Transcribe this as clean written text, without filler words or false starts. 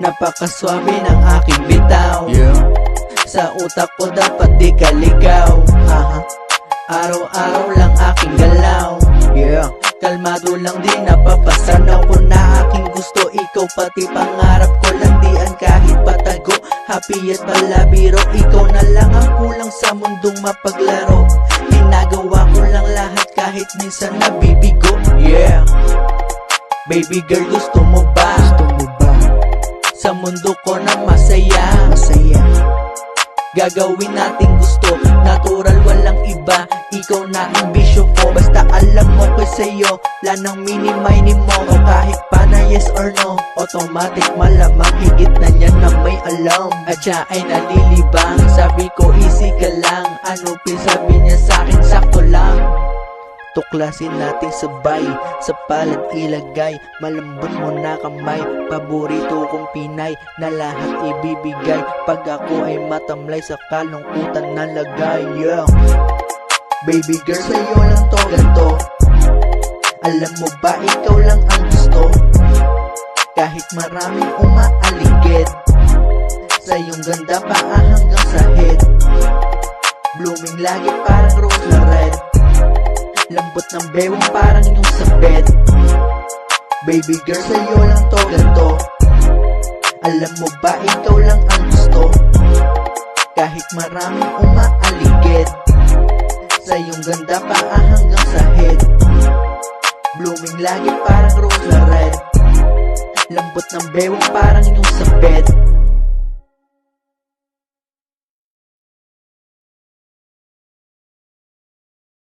Napakaswabe ng aking bitaw, sa utak ko dapat di ka ligaw. Araw-araw lang aking galaw, kalmado lang din napapasanaw ko na aking gusto. Ikaw pati pangarap ko landian kahit patago. Happy at palabiro, ikaw na lang ang kulang sa mundong mapaglaro. Ginagawa ko lang lahat kahit minsan nabibigo. Baby girl, gusto mo ba? Sa mundo ko na masaya, gagawin natin gusto, natural walang iba. Ikaw na ang bisyo ko, basta alam mo ko sa'yo. Lanang mini-mini mo, o kahit pa na yes or no, automatic malamang higit na niyan na may alam. At siya ay nalilibang, sabi ko easy ka lang. Ano pinsabi niya sa'kin, sakto lang. Tuklasin natin sabay, sa palad ilagay. Malambot mo na kamay, paborito kong Pinay, na lahat ibibigay pag ako ay matamlay sa kalungkutan na lagay. Baby girl, sa'yo lang to ganto. Alam mo ba ikaw lang ang gusto, kahit maraming umaaligid. Sa iyong ganda paa hanggang sa head, blooming lagi parang rose na red. Lambot ng bewang parang yung sapet. Baby girl, sa'yo lang to ganto. Alam mo ba ikaw lang ang gusto, kahit maraming umaaligid. Sa iyong ganda paa hanggang sa head, blooming lagi parang rose na red. Lambot ng bewang parang yung sapet.